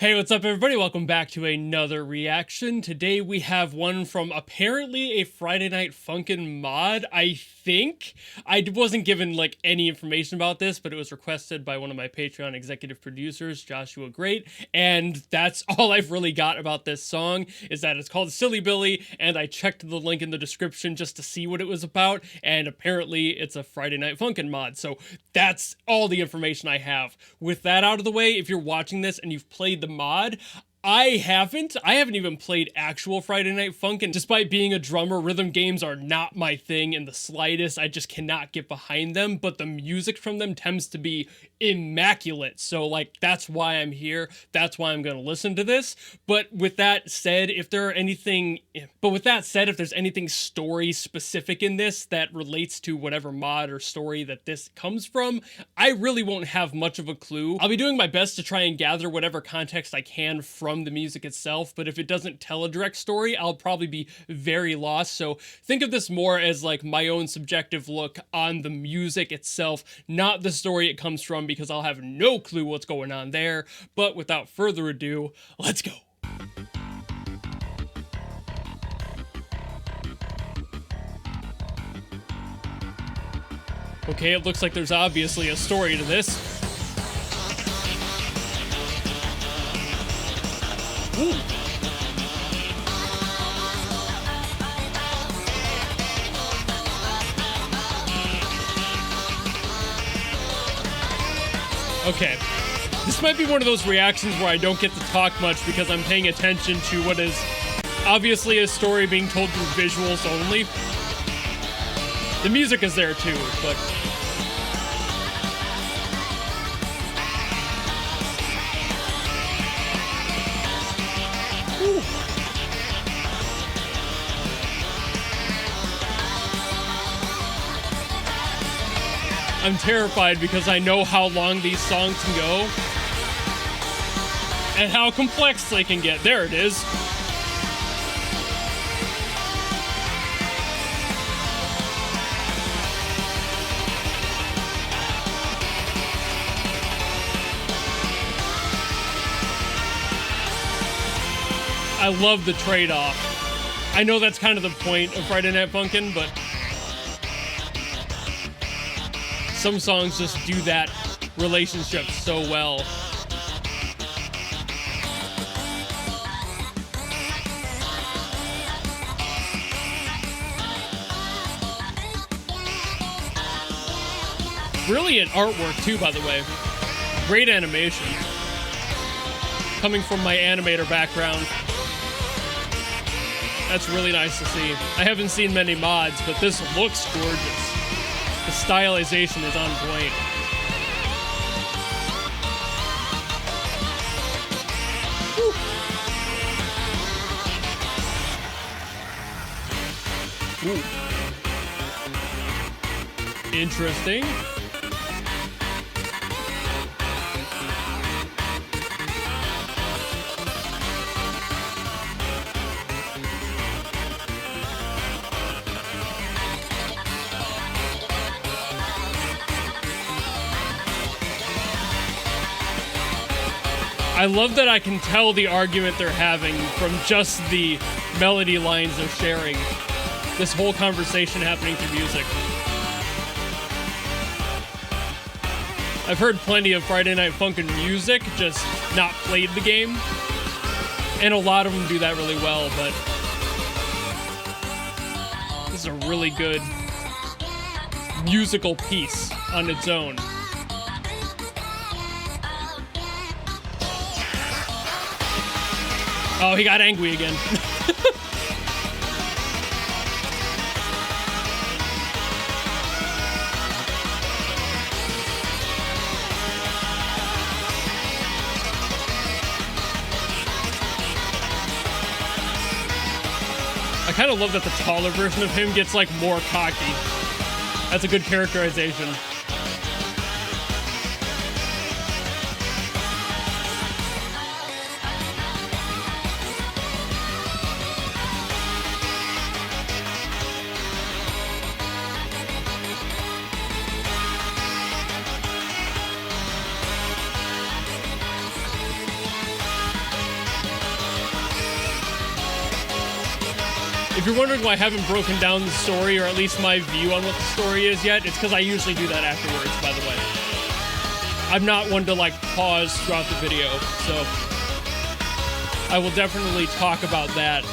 Hey, what's up everybody? Welcome back to another reaction. Today we have one from apparently a Friday Night Funkin' mod, I think. I wasn't given like any information about this, but it was requested by one of my Patreon executive producers, Joshua Great, and that's all I've really got about this song, is that it's called Silly Billy, and I checked the link in the description just to see what it was about, and apparently it's a Friday Night Funkin' mod, so that's all the information I have. With that out of the way, if you're watching this and you've played the mod, I haven't even played actual Friday Night Funkin'. Despite being a drummer, rhythm games are not my thing in the slightest. I just cannot get behind them, but the music from them tends to be immaculate. So like, that's why I'm here. That's why I'm going to listen to this. But with that said, if there's anything story specific in this that relates to whatever mod or story that this comes from, I really won't have much of a clue. I'll be doing my best to try and gather whatever context I can from the music itself, but if it doesn't tell a direct story, I'll probably be very lost. So think of this more as like my own subjective look on the music itself, not the story it comes from, because I'll have no clue what's going on there. But without further ado, let's go. Okay, it looks like there's obviously a story to this. Ooh. Okay, this might be one of those reactions where I don't get to talk much because I'm paying attention to what is obviously a story being told through visuals only. The music is there too, but... Ooh. I'm terrified because I know how long these songs can go and how complex they can get. There it is. I love the trade-off. I know that's kind of the point of Friday Night Funkin', but some songs just do that relationship so well. Brilliant artwork too, by the way. Great animation. Coming from my animator background, that's really nice to see. I haven't seen many mods, but this looks gorgeous. The stylization is on point. Ooh. Interesting. I love that I can tell the argument they're having from just the melody lines they're sharing. This whole conversation happening through music. I've heard plenty of Friday Night Funkin' music, just not played the game. And a lot of them do that really well, but this is a really good musical piece on its own. Oh, he got angry again. I kind of love that the taller version of him gets like more cocky. That's a good characterization. If you're wondering why I haven't broken down the story, or at least my view on what the story is yet, it's because I usually do that afterwards, by the way. I'm not one to, like, pause throughout the video, so I will definitely talk about that.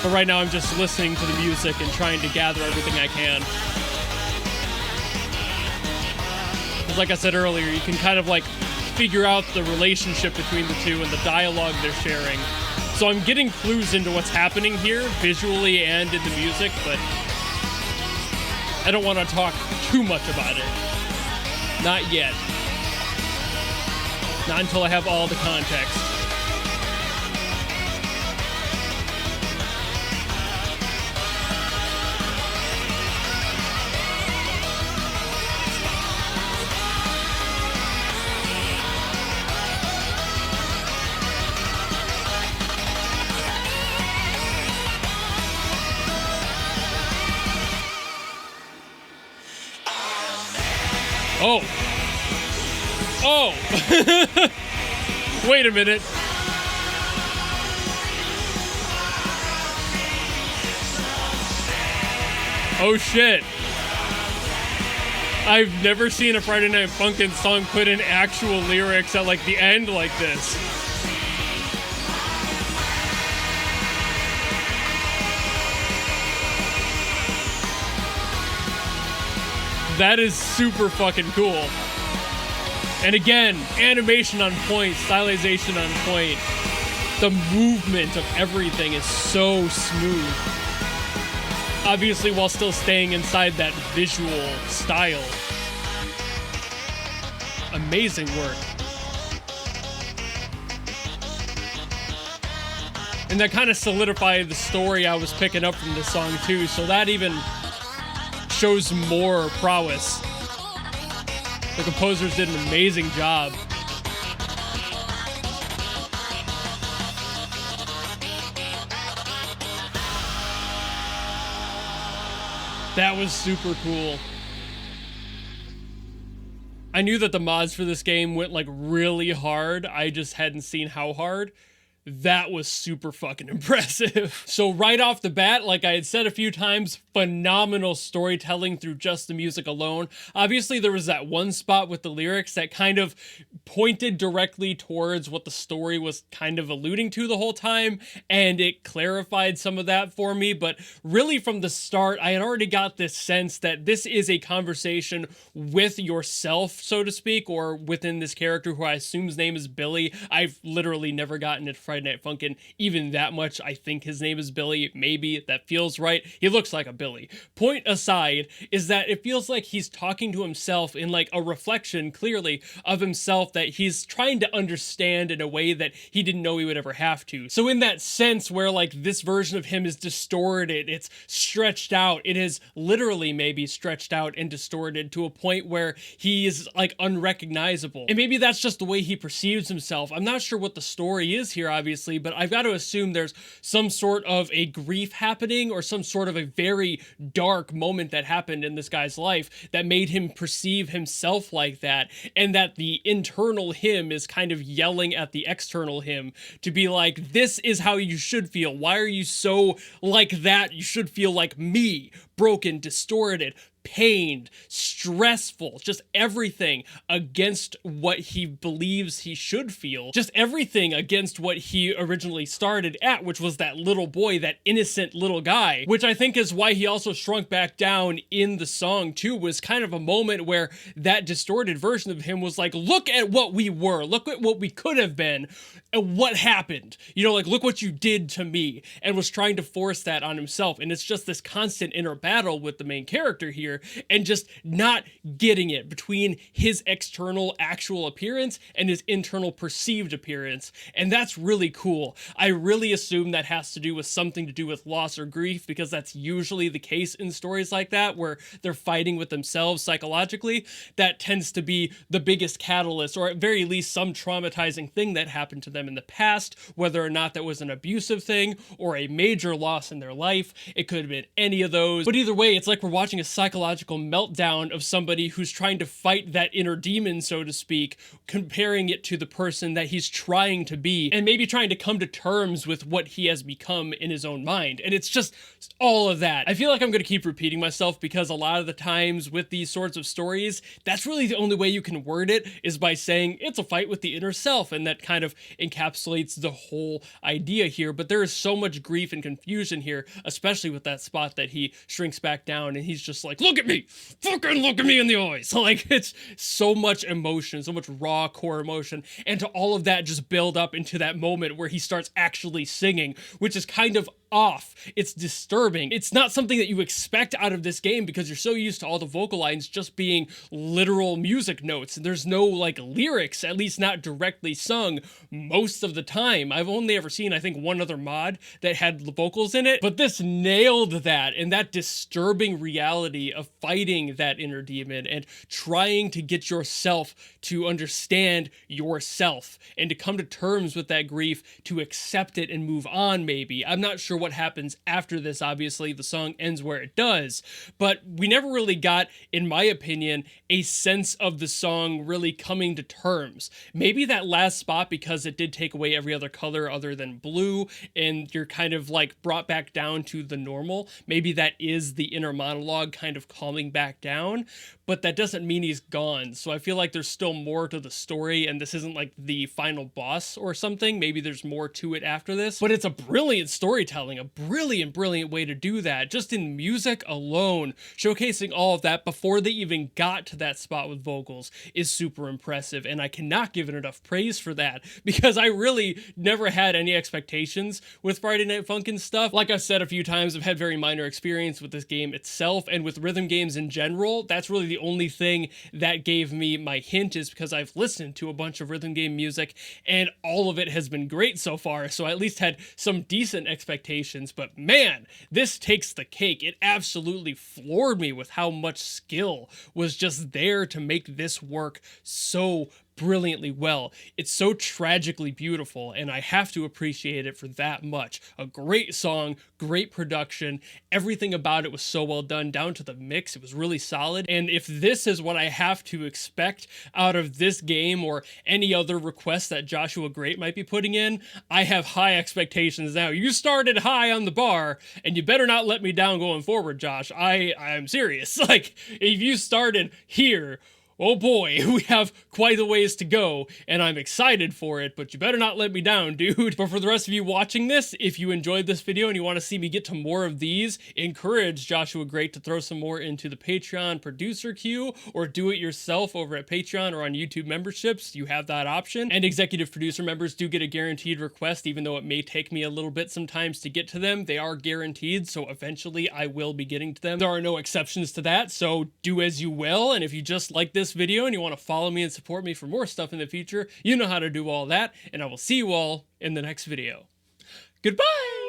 But right now I'm just listening to the music and trying to gather everything I can. Because like I said earlier, you can kind of, like, figure out the relationship between the two and the dialogue they're sharing. So I'm getting clues into what's happening here, visually and in the music, but I don't want to talk too much about it. Not yet. Not until I have all the context. Oh. Oh. Wait a minute. Oh shit. I've never seen a Friday Night Funkin' song put in actual lyrics at like the end like this. That is super fucking cool. And again, animation on point, stylization on point. The movement of everything is so smooth. Obviously, while still staying inside that visual style. Amazing work. And that kind of solidified the story I was picking up from this song too, so that even shows more prowess. The composers did an amazing job. That was super cool. I knew that the mods for this game went like really hard. I just hadn't seen how hard. That was super fucking impressive. So right off the bat, like I had said a few times, phenomenal storytelling through just the music alone. Obviously, there was that one spot with the lyrics that kind of pointed directly towards what the story was kind of alluding to the whole time, and it clarified some of that for me. But really from the start, I had already got this sense that this is a conversation with yourself, so to speak, or within this character who I assume's name is Billy. I've literally never gotten it Friday Night Funkin' even that much. I think his name is Billy. Maybe that feels right. He looks like a Billy. Point aside is that it feels like he's talking to himself in like a reflection, clearly, of himself that he's trying to understand in a way that he didn't know he would ever have to. So in that sense where like this version of him is distorted, it's stretched out, it is literally maybe stretched out and distorted to a point where he is like unrecognizable. And maybe that's just the way he perceives himself. I'm not sure what the story is here, obviously, but I've got to assume there's some sort of a grief happening or some sort of a very dark moment that happened in this guy's life that made him perceive himself like that, and that the internal him is kind of yelling at the external him to be like, this is how you should feel. Why are you so like that? You should feel like me, broken, distorted, pained, stressful, just everything against what he believes he should feel, just everything against what he originally started at, which was that little boy, that innocent little guy, which I think is why he also shrunk back down in the song too, was kind of a moment where that distorted version of him was like, look at what we were, look at what we could have been, and what happened, you know, like, look what you did to me, and was trying to force that on himself. And it's just this constant inner battle with the main character here, and just not getting it between his external actual appearance and his internal perceived appearance. And that's really cool. I really assume that has to do with something to do with loss or grief, because that's usually the case in stories like that, where they're fighting with themselves psychologically. That tends to be the biggest catalyst, or at very least some traumatizing thing that happened to them in the past, whether or not that was an abusive thing or a major loss in their life. It could have been any of those. But either way, it's like we're watching a psychological psychological meltdown of somebody who's trying to fight that inner demon, so to speak, comparing it to the person that he's trying to be, and maybe trying to come to terms with what he has become in his own mind. And it's just all of that. I feel like I'm going to keep repeating myself because a lot of the times with these sorts of stories, that's really the only way you can word it, is by saying it's a fight with the inner self, and that kind of encapsulates the whole idea here. But there is so much grief and confusion here, especially with that spot that he shrinks back down and he's just like, look at me, fucking look at me in the eyes. Like, it's so much emotion, so much raw core emotion, and to all of that just build up into that moment where he starts actually singing, which is kind of off. It's disturbing. It's not something that you expect out of this game because you're so used to all the vocal lines just being literal music notes. There's no like lyrics, at least not directly sung most of the time. I've only ever seen, I think, one other mod that had the vocals in it, but this nailed that, and that disturbing reality of fighting that inner demon and trying to get yourself to understand yourself and to come to terms with that grief, to accept it and move on maybe. I'm not sure what happens after this. Obviously, the song ends where it does, but we never really got, in my opinion, a sense of the song really coming to terms. Maybe that last spot, because it did take away every other color other than blue, and you're kind of like brought back down to the normal. Maybe that is the inner monologue kind of calming back down, but that doesn't mean he's gone. So I feel like there's still more to the story, and this isn't like the final boss or something. Maybe there's more to it after this, but it's a brilliant storytelling, a brilliant way to do that, just in music alone. Showcasing all of that before they even got to that spot with vocals is super impressive, and I cannot give it enough praise for that, because I really never had any expectations with Friday Night Funkin' stuff. Like I've said a few times, I've had very minor experience with this game itself, and with rhythm games in general. That's really the only thing that gave me my hint, is because I've listened to a bunch of rhythm game music, and all of it has been great so far, so I at least had some decent expectations. But man, this takes the cake. It absolutely floored me with how much skill was just there to make this work so brilliantly well. It's so tragically beautiful, and I have to appreciate it for that much. A great song, great production, everything about it was so well done, down to the mix. It was really solid, and if this is what I have to expect out of this game or any other request that Joshua Great might be putting in, I have high expectations now. You started high on the bar, and you better not let me down going forward, Josh. I'm serious. Like, if you started here, oh boy, we have quite a ways to go, and I'm excited for it, but you better not let me down, dude. But for the rest of you watching this, if you enjoyed this video and you want to see me get to more of these, encourage Joshua Great to throw some more into the Patreon producer queue, or do it yourself over at Patreon or on YouTube memberships. You have that option. And executive producer members do get a guaranteed request, even though it may take me a little bit sometimes to get to them. They are guaranteed, so eventually I will be getting to them. There are no exceptions to that, so do as you will. And if you just like this video and you want to follow me and support me for more stuff in the future, you know how to do all that, and I will see you all in the next video. Goodbye!